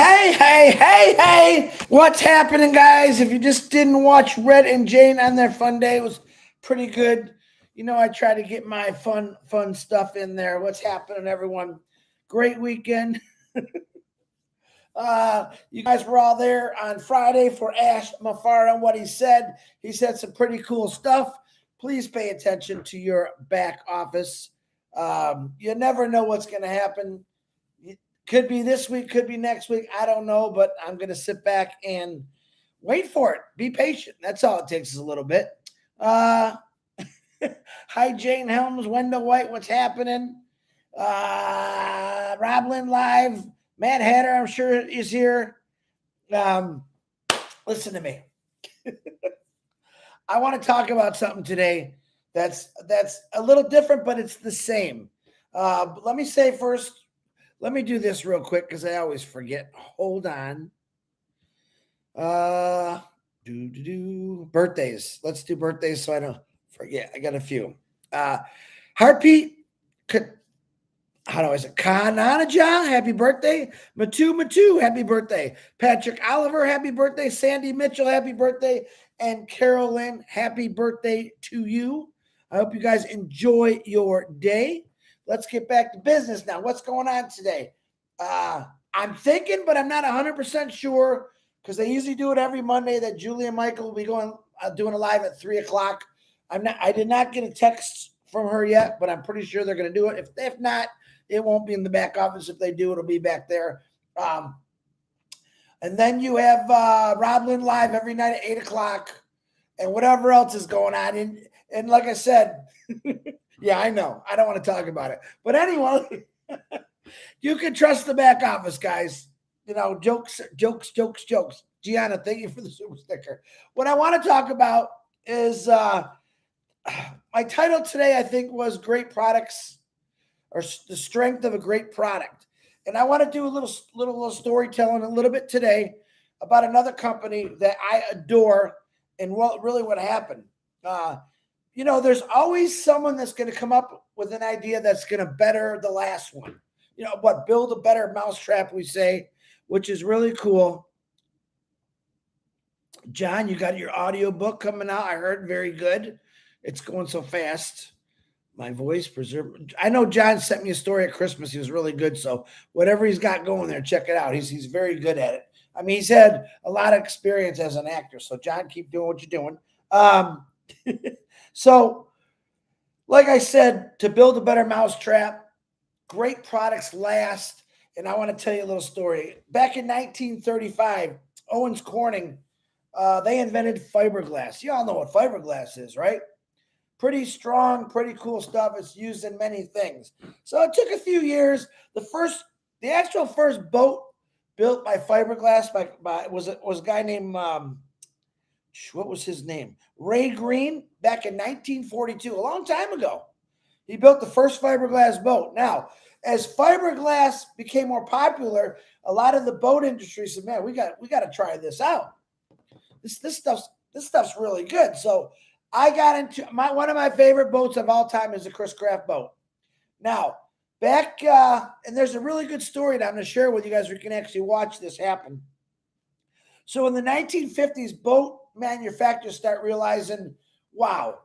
Hey, what's happening, guys? If you just didn't watch Red and Jane on their fun day, it was pretty good. You know, I try to get my fun stuff in there. What's happening, everyone? Great weekend. You guys were all there on Friday for Ash Mufareh and what he said. He said some pretty cool stuff. Please pay attention to your back office. You never know what's going to happen. Could be this week, could be next week. I don't know, but I'm going to sit back and wait for it. Be patient. That's all it takes is a little bit. Hi, Jane Helms, Wendell White. What's happening? Roblin Live. Matt Hatter, I'm sure, is here. Listen to me. I want to talk about something today that's a little different, but it's the same. Let me say first, let me do this real quick because I always forget. Hold on. Birthdays. Let's do birthdays so I don't forget. I got a few. Heartbeat. How do I say? Kananaja, happy birthday. Matu, happy birthday. Patrick Oliver, happy birthday. Sandy Mitchell, happy birthday. And Carolyn, happy birthday to you. I hope you guys enjoy your day. Let's get back to business now. What's going on today? I'm thinking, but I'm not 100% sure because they usually do it every Monday that Julie and Michael will be doing a live at 3 o'clock. I did not get a text from her yet, but I'm pretty sure they're going to do it. If not, it won't be in the back office. If they do, it'll be back there. And then you have Roblin Live every night at 8 o'clock and whatever else is going on. And like I said, yeah, I know. I don't want to talk about it. But anyway, you can trust the back office, guys. You know, jokes. Gianna, thank you for the super sticker. What I want to talk about is my title today, I think, was Great Products or the Strength of a Great Product. And I want to do a little storytelling a little bit today about another company that I adore and what happened. You know, there's always someone that's going to come up with an idea that's going to better the last one. You know, build a better mousetrap, we say, which is really cool. John, you got your audio book coming out. I heard very good. It's going so fast. My voice preserved. I know John sent me a story at Christmas. He was really good. So whatever he's got going there, check it out. He's very good at it. I mean, he's had a lot of experience as an actor. So John, keep doing what you're doing. So, like I said, to build a better mousetrap, great products last. And I want to tell you a little story. Back in 1935, Owens Corning, they invented fiberglass. You all know what fiberglass is, right? Pretty strong, pretty cool stuff. It's used in many things. So it took a few years. The actual first boat built by fiberglass was a guy named what was his name? Ray Green, back in 1942, a long time ago. He built the first fiberglass boat. Now, as fiberglass became more popular, a lot of the boat industry said, "Man, we got to try this out. This stuff's really good." So I got into one of my favorite boats of all time is the Chris Craft boat. Now, back and there's a really good story that I'm going to share with you guys. We can actually watch this happen. So in the 1950s, boat manufacturers start realizing, wow,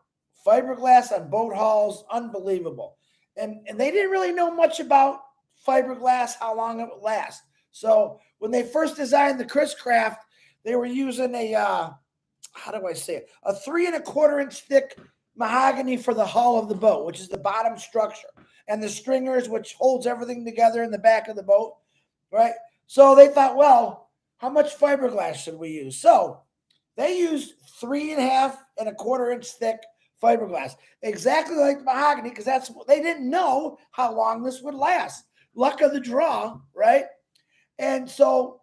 fiberglass on boat hulls, unbelievable. And they didn't really know much about fiberglass, how long it would last. So when they first designed the Chris Craft, they were using a 3 1/4 inch thick mahogany for the hull of the boat, which is the bottom structure, and the stringers, which holds everything together in the back of the boat, right? So they thought, well, how much fiberglass should we use? So they used 3 1/4 inch thick fiberglass, exactly like the mahogany, because that's what they didn't know how long this would last. Luck of the draw, right? And so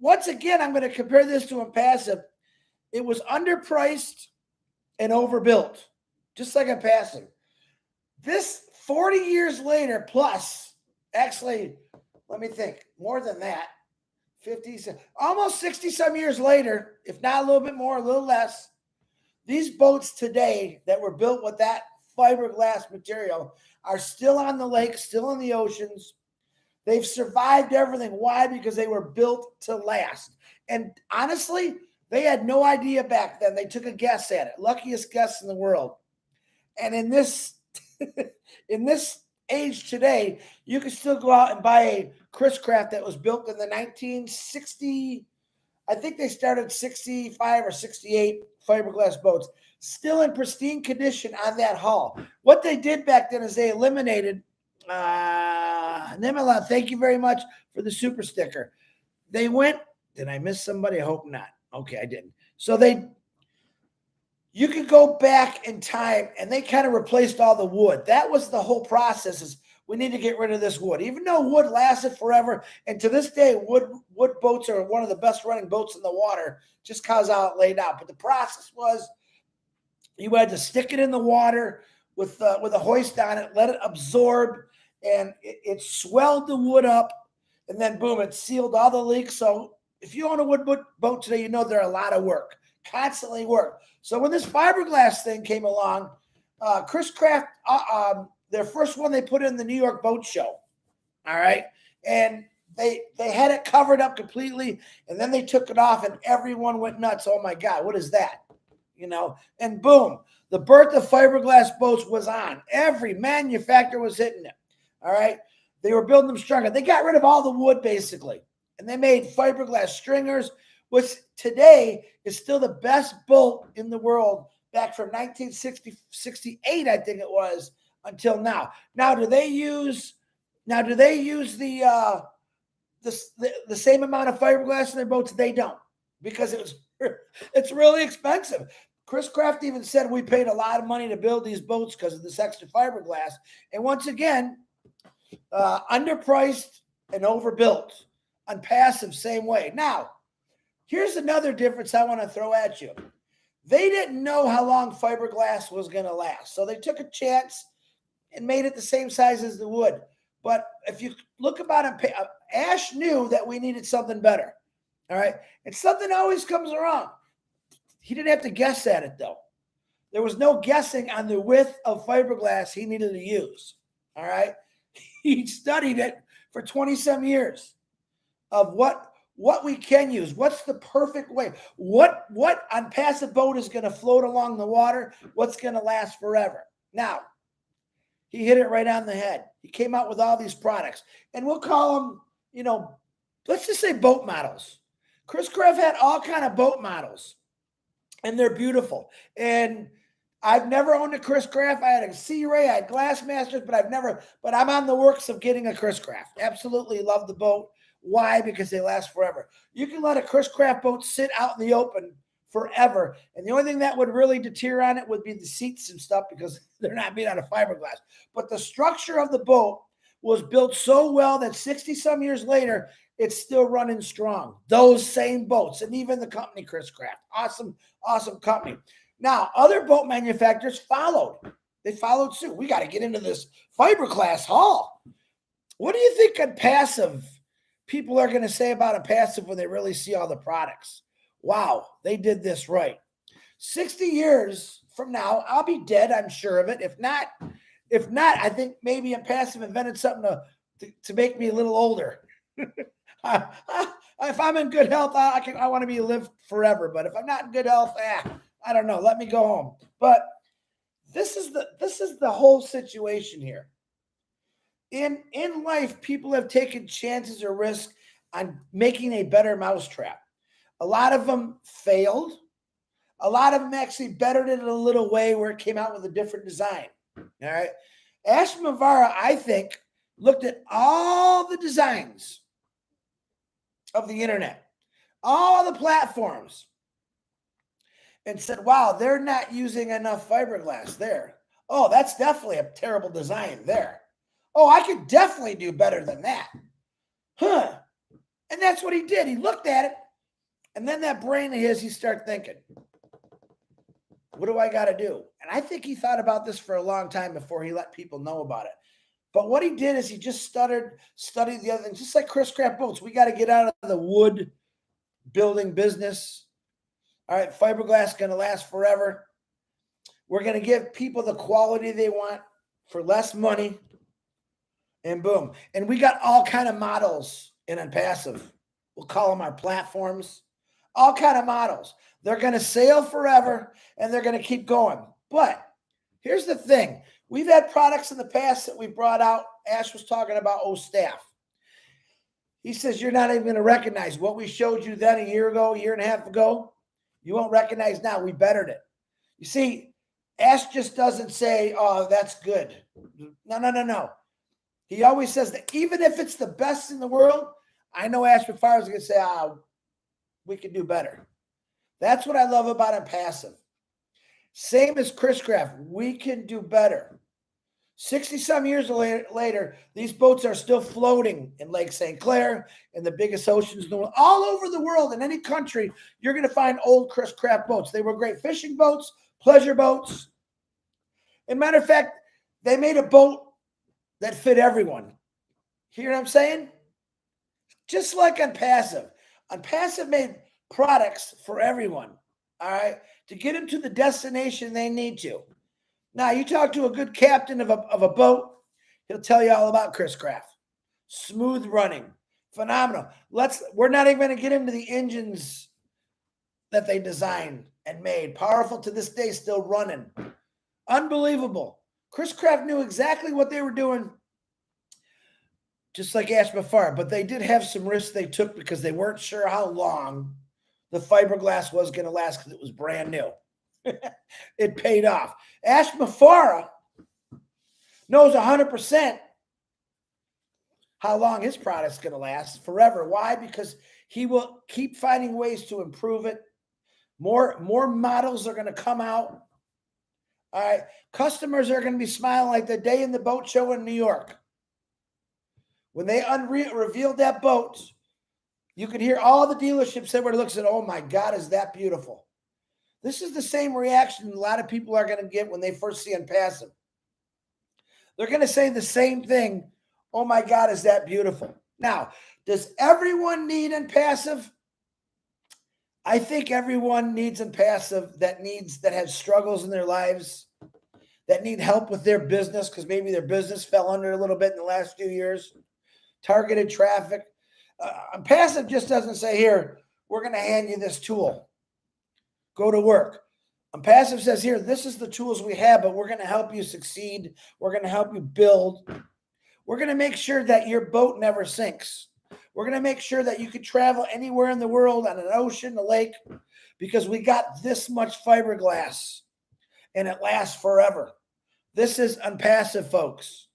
once again, I'm going to compare this to Onpassive. It was underpriced and overbuilt, just like Onpassive. This 40 years later, plus, actually, let me think, more than that, 50, almost 60 some years later, if not a little bit more, a little less, these boats today that were built with that fiberglass material are still on the lake, still in the oceans. They've survived everything. Why? Because they were built to last. And honestly, they had no idea back then. They took a guess at it. Luckiest guess in the world. And in this in this age today, you can still go out and buy a Chris Craft that was built in the 1960, I think they started 65 or 68 fiberglass boats, still in pristine condition on that hull. What they did back then is they eliminated, Nimala, thank you very much for the super sticker. They went, did I miss somebody? I hope not. Okay, I didn't. So you could go back in time and they kind of replaced all the wood. That was the whole process, is we need to get rid of this wood. Even though wood lasted forever, and to this day, wood boats are one of the best running boats in the water, just because how it laid out. But the process was you had to stick it in the water with a hoist on it, let it absorb, and it swelled the wood up, and then boom, it sealed all the leaks. So if you own a wood boat today, you know they're a lot of work, constantly work. So when this fiberglass thing came along, Chris Craft, their first one they put in the New York Boat Show, all right, and they had it covered up completely, and then they took it off, and everyone went nuts. Oh my God, what is that? You know, and boom, the birth of fiberglass boats was on. Every manufacturer was hitting it. All right, they were building them stronger. They got rid of all the wood basically, and they made fiberglass stringers, which today is still the best boat in the world, back from 1968, I think it was, until now. Now, do they use the same amount of fiberglass in their boats? They don't, because it's really expensive. Chris Craft even said we paid a lot of money to build these boats because of this extra fiberglass. And once again, underpriced and overbuilt. Onpassive, same way. Now, here's another difference I want to throw at you. They didn't know how long fiberglass was going to last. So they took a chance and made it the same size as the wood. But if you look about it, Ash knew that we needed something better. All right. And something always comes around. He didn't have to guess at it, though. There was no guessing on the width of fiberglass he needed to use. All right. He studied it for 20-some years of what we can use. What's the perfect way? What Onpassive boat is going to float along the water? What's going to last forever? Now, he hit it right on the head. He came out with all these products. And we'll call them, let's just say boat models. Chris Craft had all kind of boat models. And they're beautiful. And I've never owned a Chris Craft. I had a Sea Ray, I had Glassmasters, but I'm on the works of getting a Chris Craft. Absolutely love the boat. Why? Because they last forever. You can let a Chris Craft boat sit out in the open forever. And the only thing that would really deter on it would be the seats and stuff, because they're not made out of fiberglass. But the structure of the boat was built so well that 60-some years later, it's still running strong. Those same boats, and even the company Chris Craft. Awesome, awesome company. Now, other boat manufacturers followed. They followed suit. We got to get into this fiberglass hull. What do you think Onpassive people are going to say about Onpassive when they really see all the products? Wow, they did this right. 60 years from now, I'll be dead, I'm sure of it. If not, I think maybe Onpassive invented something to make me a little older. If I'm in good health, I want to be live forever. But if I'm not in good health, I don't know. Let me go home. But this is the whole situation here. In life, people have taken chances or risks on making a better mousetrap. A lot of them failed. A lot of them actually bettered it in a little way where it came out with a different design. All right. Ash Mufareh, I think, looked at all the designs of the internet, all the platforms, and said, wow, they're not using enough fiberglass there. Oh, that's definitely a terrible design there. Oh, I could definitely do better than that. Huh. And that's what he did. He looked at it, and then that brain of his, he started thinking, what do I got to do? And I think he thought about this for a long time before he let people know about it. But what he did is he just studied the other things, just like Chris Craft boats. We got to get out of the wood building business. All right, fiberglass is going to last forever. We're going to give people the quality they want for less money. and boom. And we got all kind of models in Onpassive. We'll call them our platforms. All kind of models. They're going to sail forever and they're going to keep going. But here's the thing. We've had products in the past that we brought out. Ash was talking about staff. He says, you're not even going to recognize what we showed you then a year ago, a year and a half ago. You won't recognize now. We bettered it. You see, Ash just doesn't say, oh, that's good. No. He always says that even if it's the best in the world, I know Ash Mufareh is going to say, we can do better. That's what I love about Onpassive. Same as Chris Craft. We can do better. 60-some years later, these boats are still floating in Lake St. Clair, in the biggest oceans in the world. All over the world, in any country, you're going to find old Chris Craft boats. They were great fishing boats, pleasure boats. As a matter of fact, they made a boat that fit everyone. Hear what I'm saying? Just like Onpassive. Onpassive made products for everyone, all right, to get them to the destination they need to. Now, you talk to a good captain of a boat, he'll tell you all about Chris Craft. Smooth running, phenomenal. We're not even going to get into the engines that they designed and made. Powerful to this day, still running. Unbelievable. Chris Craft knew exactly what they were doing, just like Ash Mufareh, but they did have some risks they took because they weren't sure how long the fiberglass was going to last because it was brand new. It paid off. Ash Mufareh knows 100% how long his product's going to last forever. Why? Because he will keep finding ways to improve it. More models are going to come out. All right. Customers are going to be smiling like the day in the boat show in New York. When they revealed that boat, you could hear all the dealerships everybody looks at, oh my God, is that beautiful? This is the same reaction a lot of people are going to get when they first see Onpassive. They're going to say the same thing. Oh my God, is that beautiful? Now, does everyone need Onpassive? I think everyone needs Onpassive that has struggles in their lives, that need help with their business because maybe their business fell under a little bit in the last few years. Targeted traffic. Onpassive just doesn't say, here, we're going to hand you this tool. Go to work. Onpassive says, here, this is the tools we have, but we're going to help you succeed. We're going to help you build. We're going to make sure that your boat never sinks. We're going to make sure that you can travel anywhere in the world, on an ocean, a lake, because we got this much fiberglass and it lasts forever. This is Onpassive, folks.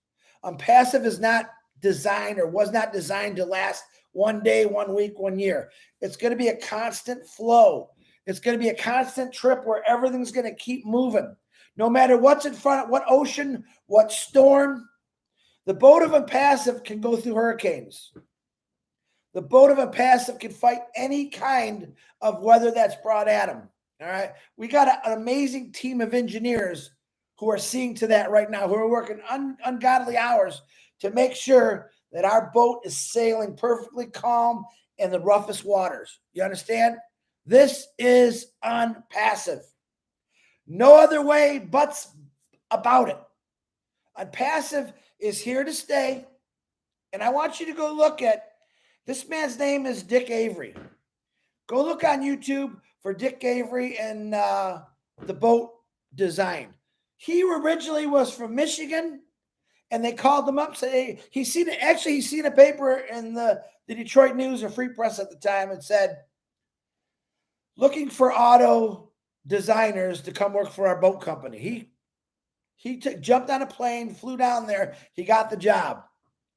Onpassive is not designed or was not designed to last 1 day, 1 week, 1 year. It's going to be a constant flow. It's going to be a constant trip where everything's going to keep moving. No matter what's in front of what ocean, what storm, the boat of Onpassive can go through hurricanes. The boat of Onpassive can fight any kind of weather that's brought at them. All right. We got an amazing team of engineers who are seeing to that right now, who are working ungodly hours to make sure that our boat is sailing perfectly calm in the roughest waters. You understand? This is Onpassive. No other way but about it. Onpassive is here to stay. And I want you to go look at, this man's name is Dick Avery. Go look on YouTube for Dick Avery and the boat design. He originally was from Michigan, and they called him up. Say he's seen a paper in the Detroit News or Free Press at the time and said, looking for auto designers to come work for our boat company. He jumped on a plane, flew down there. He got the job.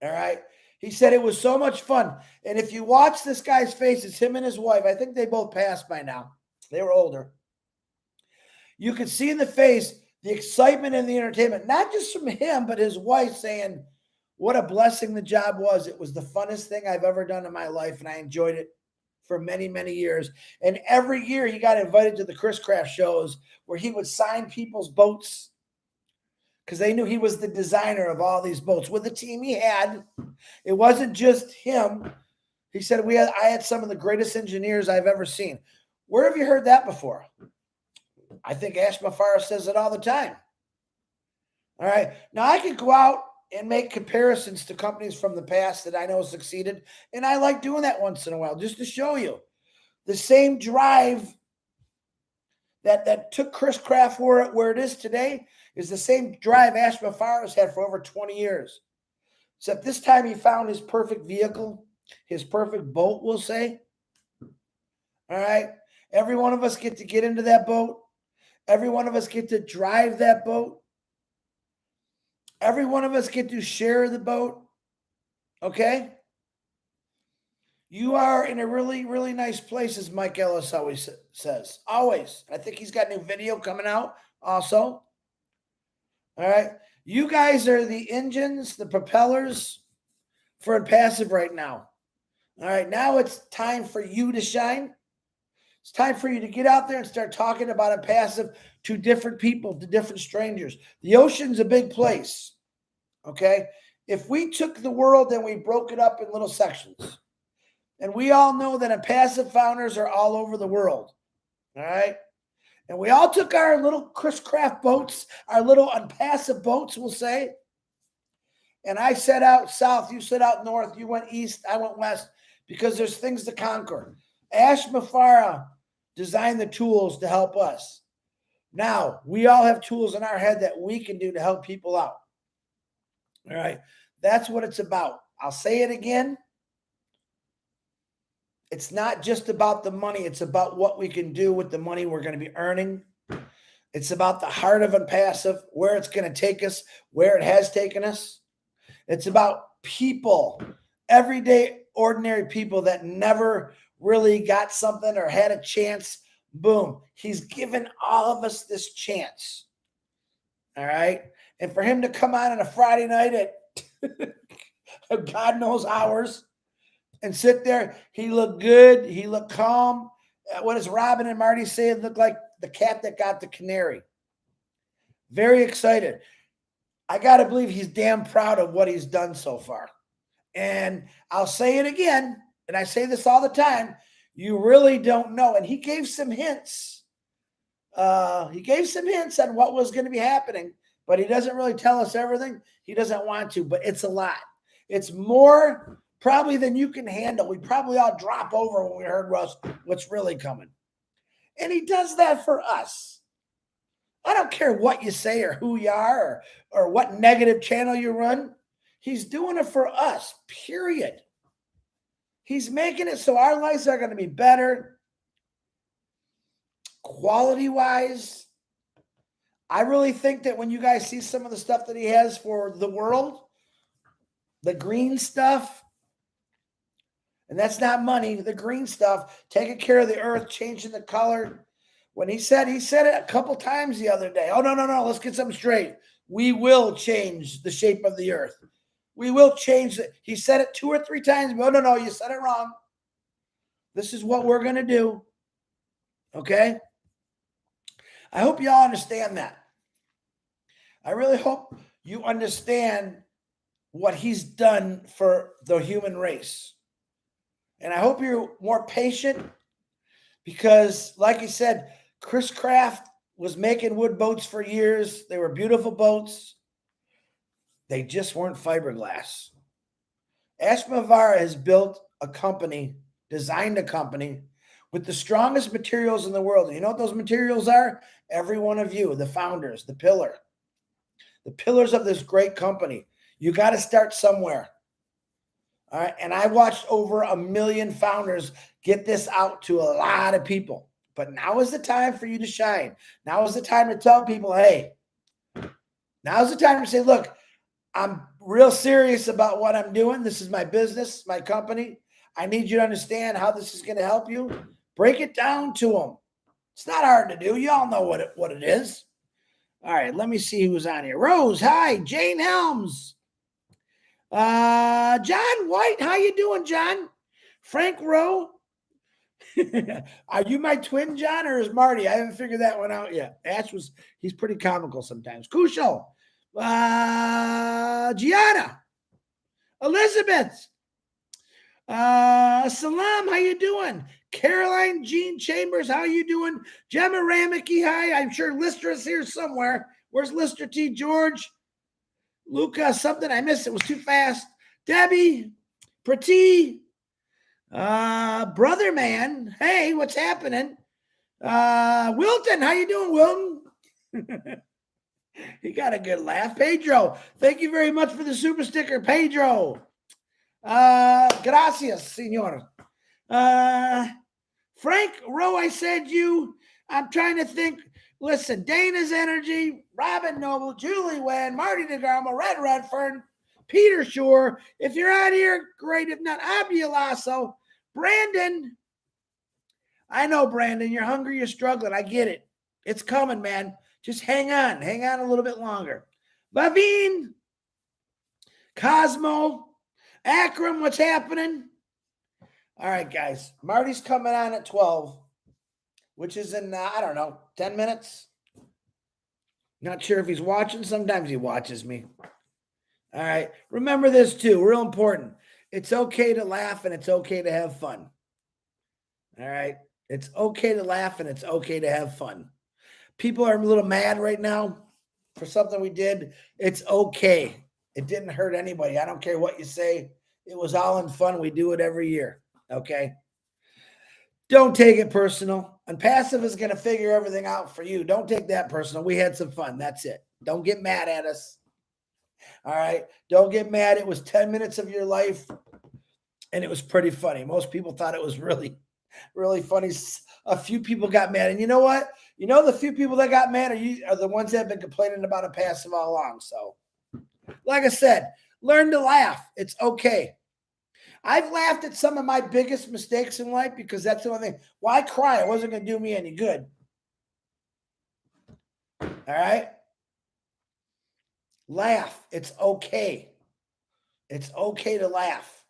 All right. He said it was so much fun. And if you watch this guy's face, it's him and his wife. I think they both passed by now. They were older. You could see in the face the excitement and the entertainment, not just from him, but his wife saying, what a blessing the job was. It was the funnest thing I've ever done in my life, and I enjoyed it for many, many years. And every year he got invited to the Chris Craft shows where he would sign people's boats because they knew he was the designer of all these boats. With the team he had, it wasn't just him. He said, I had some of the greatest engineers I've ever seen. Where have you heard that before? I think Ash Mufareh says it all the time. All right. Now I could go out and make comparisons to companies from the past that I know succeeded. And I like doing that once in a while just to show you the same drive that took Chris Craft where it is today is the same drive Ash Mufareh's had for over 20 years. Except this time he found his perfect vehicle, his perfect boat, we'll say. All right. Every one of us get to get into that boat. Every one of us get to drive that boat. Every one of us get to share the boat. Okay? You are in a really, really nice place, as Mike Ellis always says. Always. I think he's got a new video coming out also. All right? You guys are the engines, the propellers for Onpassive right now. All right? Now it's time for you to shine. It's time for you to get out there and start talking about Onpassive to different people, to different strangers. The ocean's a big place, okay? If we took the world and we broke it up in little sections, and we all know that Onpassive founders are all over the world, all right? And we all took our little Chris Craft boats, our little Onpassive boats, we'll say, and I set out south, you set out north, you went east, I went west, because there's things to conquer. Ash Mufareh designed the tools to help us. Now, we all have tools in our head that we can do to help people out. All right. That's what it's about. I'll say it again. It's not just about the money. It's about what we can do with the money we're going to be earning. It's about the heart of Onpassive, where it's going to take us, where it has taken us. It's about people, everyday, ordinary people that never really got something or had a chance. Boom. He's given all of us this chance. All right. And for him to come on a Friday night at God knows hours and sit there, he looked good. He looked calm. What does Robin and Marty say? It looked like the cat that got the canary. Very excited. I got to believe he's damn proud of what he's done so far. And I'll say it again. And I say this all the time, you really don't know. And he gave some hints. He gave some hints on what was going to be happening, but he doesn't really tell us everything. He doesn't want to, but it's a lot. It's more probably than you can handle. We probably all drop over when we heard Russ, what's really coming. And he does that for us. I don't care what you say or who you are or what negative channel you run. He's doing it for us, period. He's making it so our lives are going to be better, quality-wise. I really think that when you guys see some of the stuff that he has for the world, the green stuff, and that's not money, the green stuff, taking care of the earth, changing the color. When he said it a couple times the other day. Oh, no, let's get something straight. We will change the shape of the earth. We will change it. He said it 2 or 3 times. Oh, no, you said it wrong. This is what we're going to do. Okay? I hope y'all understand that. I really hope you understand what he's done for the human race. And I hope you're more patient because, like he said, Chris Craft was making wood boats for years. They were beautiful boats. They just weren't fiberglass. Ash Mufareh has built a company, designed a company with the strongest materials in the world. And you know what those materials are? Every one of you, the founders, the pillars of this great company. You got to start somewhere. All right. And I watched over 1 million founders get this out to a lot of people. But now is the time for you to shine. Now is the time to tell people, hey, now's the time to say, look, I'm real serious about what I'm doing. This is my business, my company. I need you to understand how this is going to help you. Break it down to them. It's not hard to do. You all know what it is. All right, let me see who's on here. Rose, hi. Jane Helms. John White, how you doing, John? Frank Rowe. Are you my twin, John, or is Marty? I haven't figured that one out yet. He's pretty comical sometimes. Kushal. Gianna, Elizabeth, Salam, how you doing? Caroline Jean Chambers, how you doing? Gemma Ramicki, hi. I'm sure Lister is here somewhere. Where's Lister T. George? Luca, something I missed. It was too fast. Debbie, Pretty, brother man. Hey, what's happening? Wilton, how you doing, Wilton? He got a good laugh. Pedro, thank you very much for the super sticker, Pedro. Gracias, senor. Frank Rowe, I said you. I'm trying to think. Listen, Dana's Energy, Robin Noble, Julie Wen, Marty DeGarmo, Red Redfern, Peter Shore. If you're out here, great. If not, Abialasso, Brandon. I know, Brandon, you're hungry, you're struggling. I get it. It's coming, man. Just hang on. Hang on a little bit longer. Bavine, Cosmo, Akram, what's happening? All right, guys. Marty's coming on at 12, which is in, I don't know, 10 minutes. Not sure if he's watching. Sometimes he watches me. All right. Remember this, too. Real important. It's okay to laugh and it's okay to have fun. All right. It's okay to laugh and it's okay to have fun. People are a little mad right now for something we did. It's okay. It didn't hurt anybody. I don't care what you say. It was all in fun. We do it every year. Okay. Don't take it personal. Onpassive is going to figure everything out for you. Don't take that personal. We had some fun. That's it. Don't get mad at us. All right. Don't get mad. It was 10 minutes of your life and it was pretty funny. Most people thought it was really, really funny. A few people got mad. And you know what? You know, the few people that got mad are the ones that have been complaining about Onpassive all along. So, like I said, learn to laugh. It's okay. I've laughed at some of my biggest mistakes in life because that's the only thing. Why cry? It wasn't going to do me any good. All right? Laugh. It's okay. It's okay to laugh.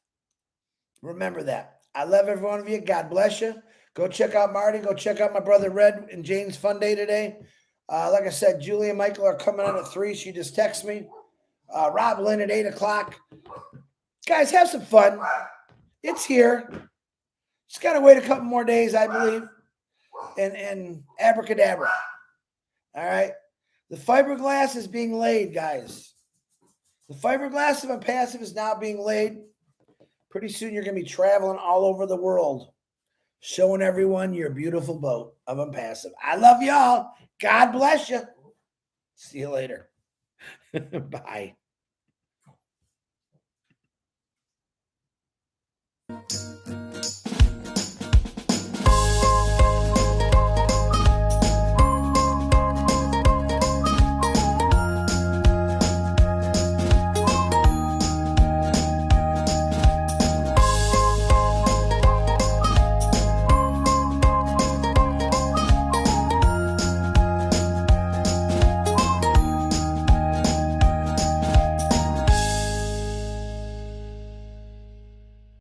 Remember that. I love every one of you. God bless you. Go check out Marty. Go check out my brother Red and Jane's fun day today. Like I said, Julie and Michael are coming on at 3. She just texted me. Rob Lynn at 8 o'clock. Guys, have some fun. It's here. Just got to wait a couple more days, I believe. And abracadabra. All right. The fiberglass is being laid, guys. The fiberglass of Onpassive is now being laid. Pretty soon you're going to be traveling all over the world, showing everyone your beautiful boat of Onpassive. I love y'all. God bless you. See you later. Bye.